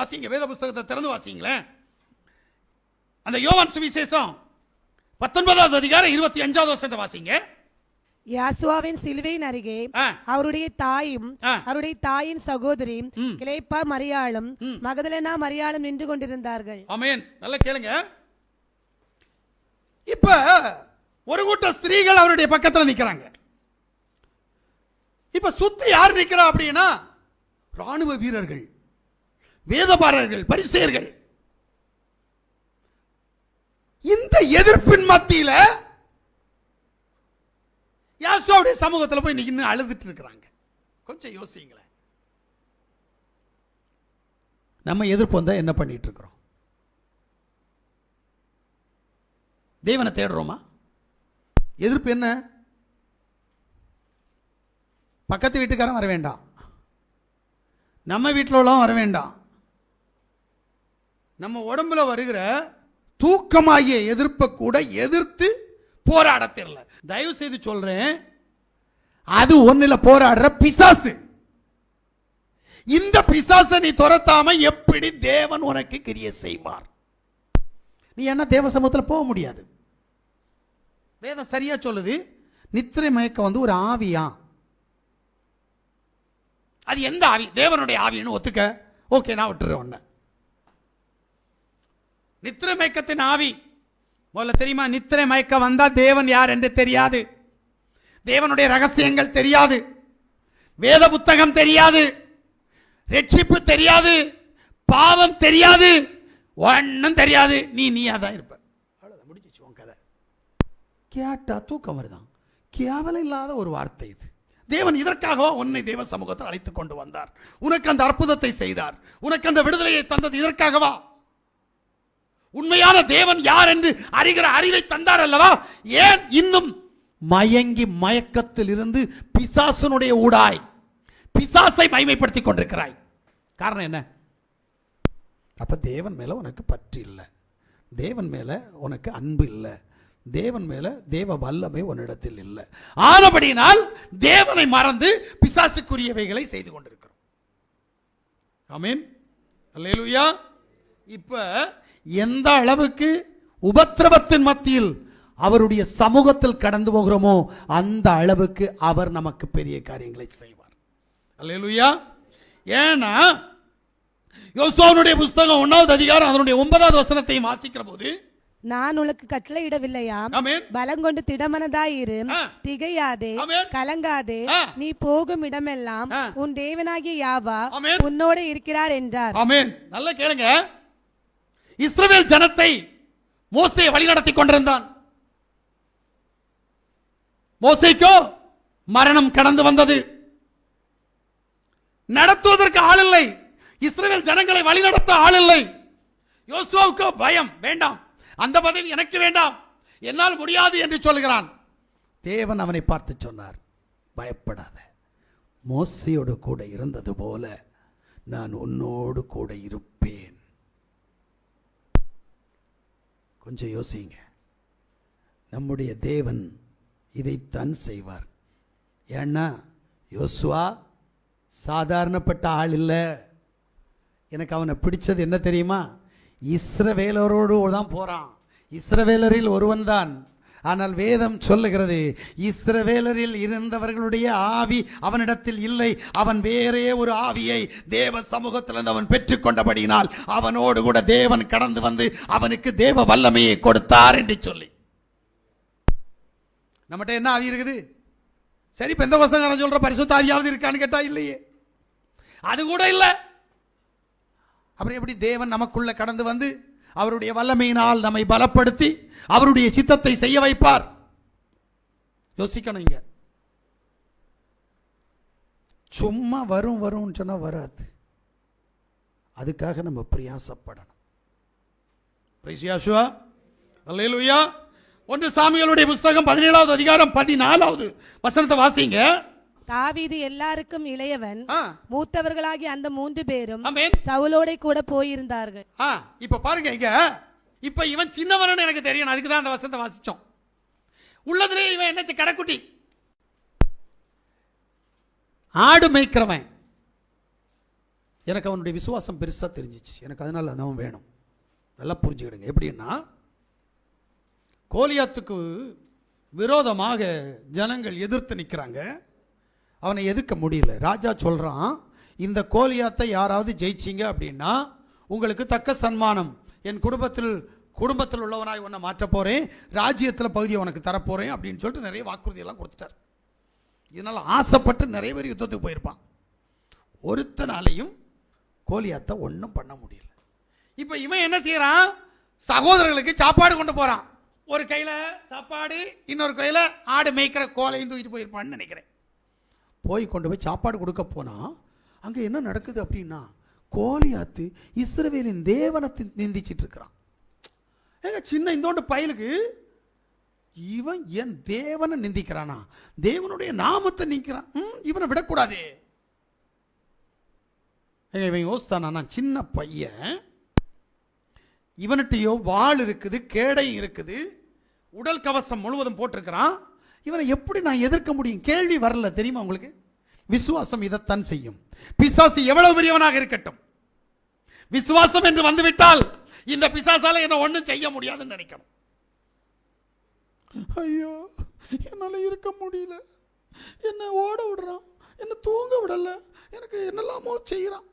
வாசிங்க, வேத புஸ்தகத்தை திறந்து வாசிங்களேன். அந்த யோவான் சுவிசேஷம் 19வது அதிகாரம் 25வது வசனத்தை வாசிங்க. யாசுவாவின் சிலுவையின் அருகே அவருடைய தாயும் அவருடைய தாயின் சகோதரி கிலேப்பா மரியாளும் மகதலேனா மரியாளும் நின்று கொண்டிருந்தார்கள். ஆமென். நல்லா கேளுங்க. இப்ப ஒரு கூட்டம் ஸ்திரீகள் அவருடைய பக்கத்துல நிக்கிறாங்க. இப்ப சுத்தி யார் நிக்கிறா அப்படின்னா ராணுவ வீரர்கள், வேதபாரர்கள், பரிசேயர்கள். இந்த எதிர்ப்பின் மத்தியில யாசுவாவுடைய சமூகத்தில் போய் நின்று அழுதுட்டு இருக்கிறாங்க. கொஞ்சம் யோசிங்களேன். நம்ம எதிர்ப்பு வந்தா என்ன பண்ணிட்டு இருக்கிறோம்? தேவனை தேடுறோமா? எதிர்ப்பு என்ன? பக்கத்து வீட்டுக்காரன் வர வேண்டாம், நம்ம வீட்டில் உள்ளவன் வர வேண்டாம், நம்ம உடம்புல வருகிற தூக்கமாகிய எதிர்ப்பை கூட எதிர்த்து போராட தெரியல. தயவு செய்து சொல்றேன், அது ஒண்ணுல போராடுற பிசாசு. இந்த பிசாசை நீ துரத்தாம எப்படி தேவன் உனக்கு கிரியை செய்வார்? நீ என்ன தேவ சமூகத்தில் போக முடியாது. வேதம் சரியா சொல்லுது, நித்திரை மயக்கம் ஒரு ஆவியா. அது எந்த ஆவி? தேவனுடைய ஆவின்னு ஒத்துக்க, ஓகே, நான் விட்டுறேன் உன்னை. நித்திரை மயக்கத்தின் ஆவி முதல்ல தெரியுமா? நித்திரை மயக்கம் வந்தா தேவன் யார் என்று தெரியாது, தேவனுடைய ரகசியங்கள் தெரியாது, வேத புத்தகம் தெரியாது, ரட்சிப்பு தெரியாது, பாவம் தெரியாது, ஒன்னும் தெரியாது. நீயா தான் இருப்ப. அவ்வளவுதான், முடிஞ்சிச்சு உன் கதை. கேட்டா தூக்கம் வருதான். கேவலம் இல்லாத ஒரு வார்த்தை இது. தேவன் இதற்காக உன்னை தேவ சமூகத்தில் அழைத்துக் கொண்டு வந்தார். உனக்கு அந்த அற்புதத்தை செய்தார், உனக்கு அந்த விடுதலையை தந்தது இதற்காகவா? உண்மையான தேவன் யார் என்று அறிகிற அறிவை தந்தார் அல்லவா? ஏன் இன்னும் மயங்கி மயக்கத்தில் இருந்து பிசாசனுடைய ஊடாய் பிசாசை மகிமைப்படுத்திக் கொண்டிருக்கிறாய்? காரணம் என்ன? அப்ப தேவன் மேல உனக்கு பற்று இல்லை, தேவன் மேல உனக்கு அன்பு இல்லை, தேவன் மேல தேவ வல்லமை உன்னிடத்தில் இல்லை. ஆனபடியினால் தேவனை மறந்து பிசாசுக்குரியவைகளை செய்து கொண்டிருக்கிறோம். ஆமென், அல்லேலூயா. இப்ப எந்த அளவுக்கு உபத்திரவத்தின் மத்தியில் அவருடைய சமூகத்தில் கடந்து போகிறோமோ அந்த அளவுக்கு அவர் நமக்கு பெரிய காரியங்களை செய்வார். அல்லேலூயா. ஏன்னா யோசுவாவுடைய புஸ்தகம் 1வது அதிகாரம் அதனுடைய 9வது வசனத்தையும் வாசிக்கிற போது, நான் உனக்கு கட்டளையிடவில்லையா? பலங்கொண்டு திடமனதாயிரு, திகையாதே, கலங்காதே, நீ போகும் இடமெல்லாம் உன் தேவனாகிய யாவா உன்னோட இருக்கிறார் என்றார். ஆமென். நல்லா கேளுங்க. இஸ்ரவேல் ஜனத்தை மோசே வழிநடத்தி கொண்டிருந்தான். மோசேக்கோ மரணம் கடந்து வந்தது. நடத்துவதற்கு ஆள் இல்லை, இஸ்ரவேல் ஜனங்களை வழிநடத்த ஆள் இல்லை. யோசுவாவுக்கோ பயம், வேண்டாம், அந்த பதவி எனக்கு வேண்டாம், என்னால் முடியாது என்று சொல்கிறான். தேவன் அவனை பார்த்து சொன்னார், பயப்படாத, மோசேயோடு கூட இருந்தது போல நான் உன்னோடு கூட இருப்பேன். கொஞ்சம் யோசிங்க. நம்முடைய தேவன் இதைத்தான் செய்வார். ஏன்னா யோசுவா சாதாரணப்பட்ட ஆள் இல்லை. எனக்கு அவனை பிடிச்சது என்ன தெரியுமா? இஸ்ரவேலரோடு தான் போறான். இஸ்ரவேலரில் ஒருவன் தான். ஆனால் வேதம் சொல்லுகிறது, இஸ்ரவேலரில் இருந்தவர்களுடைய ஆவி அவனிடத்தில் இல்லை, அவன் வேறே ஒரு ஆவியை தேவ சமூகத்தில் அவன் பெற்றுக்கொண்டபடியினால் அவனோடு கூட தேவன் கடந்து வந்து அவனுக்கு தேவ வல்லமையை கொடுத்தார் என்று சொல்லி. நம்மகிட்ட என்ன ஆவி இருக்குது? சரி, பெந்தகோஸ்தேக்காரன் சொல்ற பரிசுத்த ஆவியாவது இருக்கான்னு கேட்டா இல்லையே, அது கூட இல்லை. அப்புறம் எப்படி தேவன் நமக்குள்ள கடந்து வந்து அவருடைய வல்லமையினால் நம்மை பலப்படுத்தி அவருடைய சித்தத்தை செய்ய வைப்பார்? யோசிக்கணும். இங்க சும்மா வரும் வரும் சொன்னா வராது. அதுக்காக நம்ம பிரயாசப்படணும். அல்லேலூயா. 1 சாமுவேலுடைய புஸ்தகம் 17வது அதிகாரம் 14வது வசனத்தை வாசிங்க. தாவீது எல்லாருக்கும் இளையவன், மூத்தவர்களாகி அந்த 3 பேரும் சவுலோட கூட போயிருந்தார்கள். இப்ப பாருங்க, இங்க இப்ப இவன் சின்னவன் எனக்கு தெரியும், அதுக்கு தான் அந்த வசனத்தை வாசிச்சோம். உள்ளதுலே இவன் என்ன கடைக்குட்டி, ஆடு மேய்க்கிறவன். எனக்கு அவனுடைய விசுவாசம் பெருசாக தெரிஞ்சிச்சு. எனக்கு அதனால் அவன் வேணும். நல்லா புரிஞ்சுக்கிடுங்க. எப்படின்னா, கோலியாத்துக்கு விரோதமாக ஜனங்கள் எதிர்த்து நிற்கிறாங்க. அவனை எதிர்க்க முடியல. ராஜா சொல்கிறான், இந்த கோலியாத்தை யாராவது ஜெயிச்சிங்க அப்படின்னா உங்களுக்கு தக்க சன்மானம், என் குடும்பத்தில் உள்ளவனாய் உன்னை மாற்ற போகிறேன், ராஜ்யத்தில் பகுதியை உனக்கு தரப்போகிறேன் அப்படின்னு சொல்லிட்டு நிறைய வாக்குறுதியெல்லாம் கொடுத்துட்டார். இதனால் ஆசைப்பட்டு நிறைய பேர் யுத்தத்துக்கு போயிருப்பான். ஒருத்தனாலையும் கோலியாத்தை ஒன்றும் பண்ண முடியல. இப்போ இவன் என்ன செய்கிறான், சகோதரர்களுக்கு சாப்பாடு கொண்டு போகிறான். ஒரு கையில் சாப்பாடு, இன்னொரு கையில் ஆடு மேய்க்கிற கோலையும் தூக்கிட்டு போயிருப்பான்னு நினைக்கிறேன். போய் கொண்டு போய் சாப்பாடு கொடுக்க போனால் அங்கே என்ன நடக்குது அப்படின்னா, கோலியாத்து இஸ்ரவேலின் தேவனை நிந்திச்சிட்டு இருக்கிறான். ஏங்க, சின்ன இந்தோண்டு பயலுக்கு இவன் என் தேவனை நிந்திக்கிறானா, தேவனுடைய நாமத்தை நிற்கிறான், இவனை விடக்கூடாது. இவன் யோசித்தானா, நான் சின்ன பையன், இவன்கிட்டயோ வாள் இருக்குது, கேடை இருக்குது, உடல் கவசம் முழுவதும் போட்டிருக்கிறான், இவனை எப்படி நான் எதிர்க்க முடியும்? கேள்வி வரல தெரியுமா உங்களுக்கு? விசுவாசம் இதைத்தான் செய்யும். பிசாசு எவ்வளவு பெரியவனாக இருக்கட்டும், விசுவாசம் என்று வந்துவிட்டால் இந்த பிசாசால என்ன ஒன்றும் செய்ய முடியாதுன்னு நினைக்கணும். ஐயோ, என்னால் இருக்க முடியல, என்ன ஓட விடுறான், என்ன தூங்க விடல, எனக்கு என்னெல்லாமோ செய்கிறான்.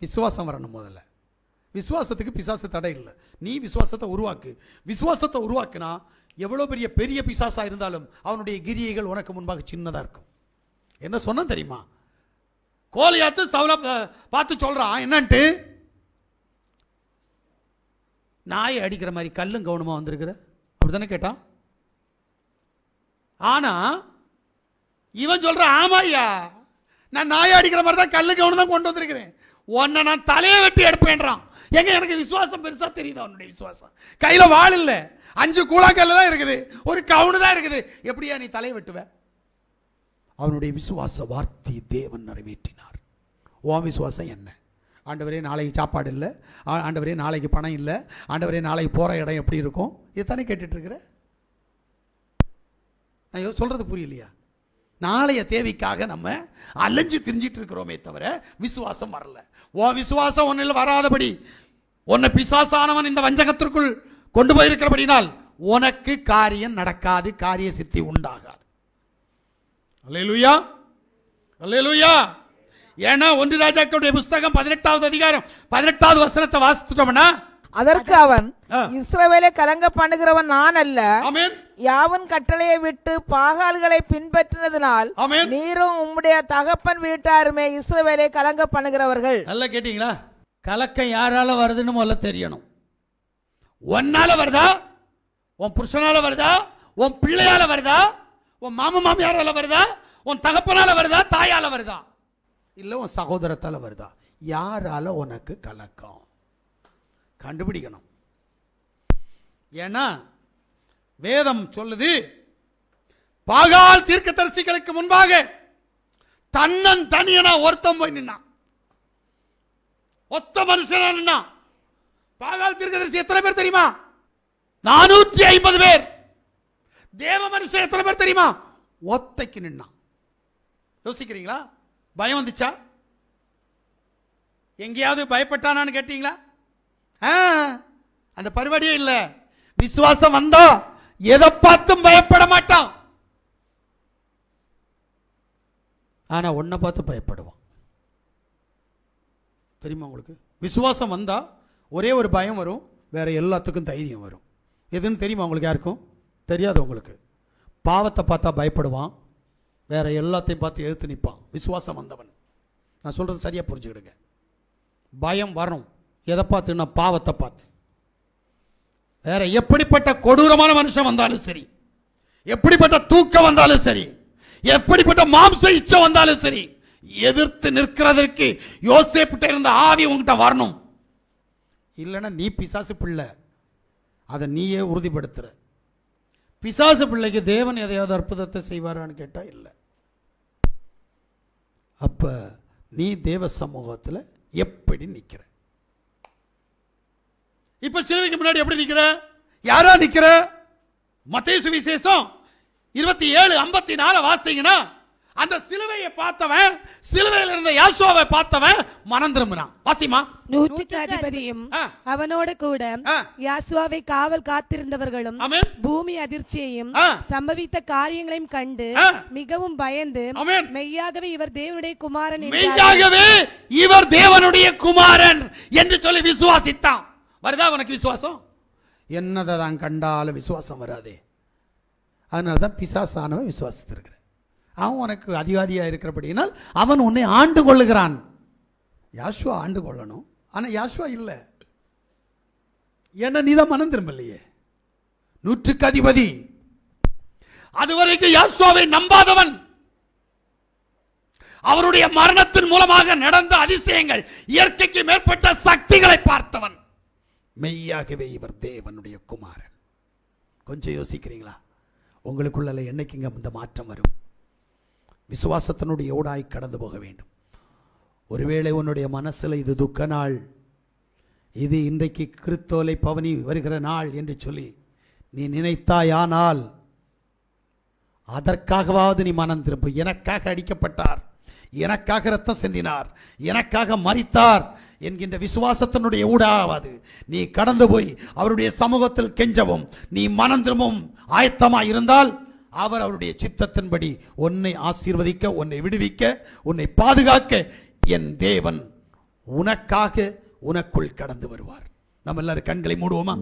விசுவாசம் வரணும் முதல்ல. விசுவாசத்துக்கு பிசாசு தடை இல்லை. நீ விசுவாசத்தை உருவாக்கு. விசுவாசத்தை உருவாக்குனா எவ்வளோ பெரிய பிசாசா இருந்தாலும் அவனுடைய கிரியைகள் உனக்கு முன்பாக சின்னதாக இருக்கும். என்ன சொன்ன தெரியுமா? கோலியாத்து சவுலை பார்த்து சொல்றான் என்னன்ட்டு, நாயை அடிக்கிற மாதிரி கல்லும் கவனமாக வந்திருக்கிற, அப்படித்தானே கேட்டான். ஆனா இவன் சொல்றான், ஆமாய்யா, நான் நாயை அடிக்கிற மாதிரி தான் கல்லு கவனம் தான் கொண்டு வந்திருக்கிறேன், உன்னை நான் தலையை வெட்டி எடுப்பேன்றான். எங்க, எனக்கு விசுவாசம் பெருசா தெரியுது. அவனுடைய விசுவாசம், கையில வாள் இல்லை, 5 கூழாங்கல்ல தான் இருக்குது, ஒரு கவுனு தான் இருக்குது, எப்படியா நீ தலையை வெட்டுவ? அவனுடைய விசுவாச வார்த்தை தேவன் நிறைவேற்றினார். உன் விசுவாசம் என்ன? ஆண்டவரே நாளைக்கு சாப்பாடு இல்லை, ஆண்டவரே நாளைக்கு பணம் இல்லை, ஆண்டவரே நாளைக்கு போகிற இடம் எப்படி இருக்கும், இதுதானே கேட்டுட்டு இருக்கிற. நான் சொல்றது புரியலையா? நாளைய தேவைக்காக நம்ம அலைஞ்சு திரிஞ்சிட்டு இருக்கிறோமே தவிர விசுவாசம் வரல. உன் விசுவாசம் ஒன்னில் வராதபடி உன்னை பிசாசானவன் இந்த வஞ்சகத்திற்குள் கொண்டு போயிருக்கிறபடினால் உனக்கு காரியம் நடக்காது, காரிய சித்தி உண்டாகாது. அல்லேலூயா, அல்லேலூயா. ஏன்னா 1 ராஜாக்களுடைய புஸ்தகம் 18வது அதிகாரம் 18வது வசனத்தை வாசித்துட்டோம்னா, அதற்கு அவன், இஸ்ரவேலை கலங்க பண்ணுகிறவன் நான் அல்ல, யாவன் கட்டளையை விட்டு பாகால்களை பின்பற்றினதினால் நீரும் உம்முடைய தகப்பன் வீட்டாருமே இஸ்ரவேலை கலங்க பண்ணுகிறவர்கள். நல்லா கேட்டீங்களா? கலக்கம் யாரால வருதுன்னு முதல்ல தெரியணும். உன்னால வருதா, உன் புருஷனால வருதா, உன் பிள்ளையால வருதா, உன் மாமா மாமியாரால வருதா, உன் தகப்பனால வருதா, தாயால வருதா, இல்ல உன் சகோதரத்தால வருதா? யாரால உனக்கு கலக்கம் கண்டுபிடிக்கணும். ஏன்னா வேதம் சொல்லுது, பாகால் தீர்க்கதரிசிகளுக்கு முன்பாக தன்னன் தனியனா ஒருத்தன் போய் நின்னான், ஒத்த மனுஷனா நின்னான். பாகால் தீர்க்கதரிசி எத்தனை பேர் தெரியுமா? 450 பேர். தேவ மனுஷன் எத்தனை பேர் தெரியுமா? ஒத்தைக்கு நின்னான். யோசிக்கிறீங்களா? பயம் வந்துச்சா? எங்கேயாவது பயப்பட்டானான்னு கேட்டீங்களா? அந்த பரிபாடியே இல்லை. விசுவாசம் வந்தா எதை பார்த்தும் பயப்பட மாட்டான். ஆனா ஒன்ன பார்த்து பயப்படுவான். தெரியுமா உங்களுக்கு? விசுவாசம் வந்தா ஒரே ஒரு பயம் வரும், வேற எல்லாத்துக்கும் தைரியம் வரும். எதுன்னு தெரியுமா உங்களுக்கு? யாருக்கும் தெரியாது. உங்களுக்கு பாவத்தை பார்த்தா பயப்படுவான், வேற எல்லாத்தையும் பார்த்து எதிர்த்து நிற்பான். விசுவாசம் வந்தவன். நான் சொல்றது சரியா புரிஞ்சுக்கிடுங்க. பயம் வரும் எதை பார்த்துன்னா பாவத்தை பார்த்து. வேற எப்படிப்பட்ட கொடூரமான மனுஷன் வந்தாலும் சரி, எப்படிப்பட்ட தூக்கம் வந்தாலும் சரி, எப்படிப்பட்ட மாம்ச இச்சை வந்தாலும் சரி, எதிர்த்து நிற்கிறதற்கு யோசேப்பிட்ட இருந்த ஆவி உங்ககிட்ட வரணும். இல்லைன்னா நீ பிசாசு பிள்ளை, அதை நீயே உறுதிப்படுத்துற. பிசாசு பிள்ளைக்கு தேவன் எதையாவது அற்புதத்தை செய்வாரான்னு கேட்டா இல்லை. அப்ப நீ தேவ சமூகத்தில் எப்படி நிற்கிற? இப்ப சிலுவைக்கு முன்னாடி எப்படி நிற்கிற? யாரா நிற்கிற? மத்தேயு சுவிசேஷம் 27:54 வாசித்தீங்கன்னா, அந்த சிலுவையை பார்த்தவன், சிலுவையில் இருந்த யாசுவாவை பார்த்தவன் மனம் திரும்பினான். வாசிமா. 100க்கு அதிபதியும் அவனோடு கூட யாசுவாவை காவல் காத்திருந்தவர்களும் பூமி அதிர்ச்சியையும் சம்பவித்த காரியங்களையும் கண்டு மிகவும் பயந்து மெய்யாகவே இவர் தேவனுடைய குமாரன், மெய்யாகவே இவர் தேவனுடைய குமாரன் என்று சொல்லி விசுவாசித்தான். வருதா உனக்கு விசுவாசம்? என்னதான் கண்டாலும் விசுவாசம் வராதே. அதனாலதான் பிசாசானவன் விசுவாசித்திருக்கிற. அவன் உனக்கு அதிகாரியா இருக்கிறபடினால் அவன் உன்னை ஆண்டு கொள்ளுகிறான். யாசுவா ஆண்டு கொள்ளணும், ஆனா யாசுவா இல்லை. என்ன நீதான் மனம் திரும்பலையே. 100க்கு அதிபதி அதுவரைக்கும் யாசுவாவை நம்பாதவன், அவருடைய மரணத்தின் மூலமாக நடந்த அதிசயங்கள், இயற்கைக்கு மேற்பட்ட சக்திகளை பார்த்தவன், மெய்யாகவே இவர் தேவனுடைய குமாரன். கொஞ்சம் யோசிக்கிறீங்களா? உங்களுக்குள்ள என்னைக்குங்க இந்த மாற்றம் வரும்? விசுவாசத்தினுடைய ஊடாய் கடந்து போக வேண்டும். ஒருவேளை உன்னுடைய மனசுல இது துக்க நாள், இது இன்றைக்கு கிறிஸ்தோலை பவனி வருகிற நாள் என்று சொல்லி நீ நினைத்தாயானால் அதற்காகவாவது நீ மனம் திரும்பு. எனக்காக அடிக்கப்பட்டார், எனக்காக ரத்தம் சிந்தினார், எனக்காக மரித்தார் என்கின்ற விசுவாசத்தினுடைய ஊடாவது நீ கடந்து போய் அவருடைய சமூகத்தில் கெஞ்சவும் நீ மனம் திரும்பவும் ஆயத்தமாய் இருந்தால் அவர் அவருடைய சித்தத்தின்படி உன்னை ஆசீர்வதிக்க, உன்னை விடுவிக்க, உன்னை பாதுகாக்க என் தேவன் உனக்காக உனக்குள் கடந்து வருவார். நம்ம எல்லாரும் கண்களை மூடுவோமா?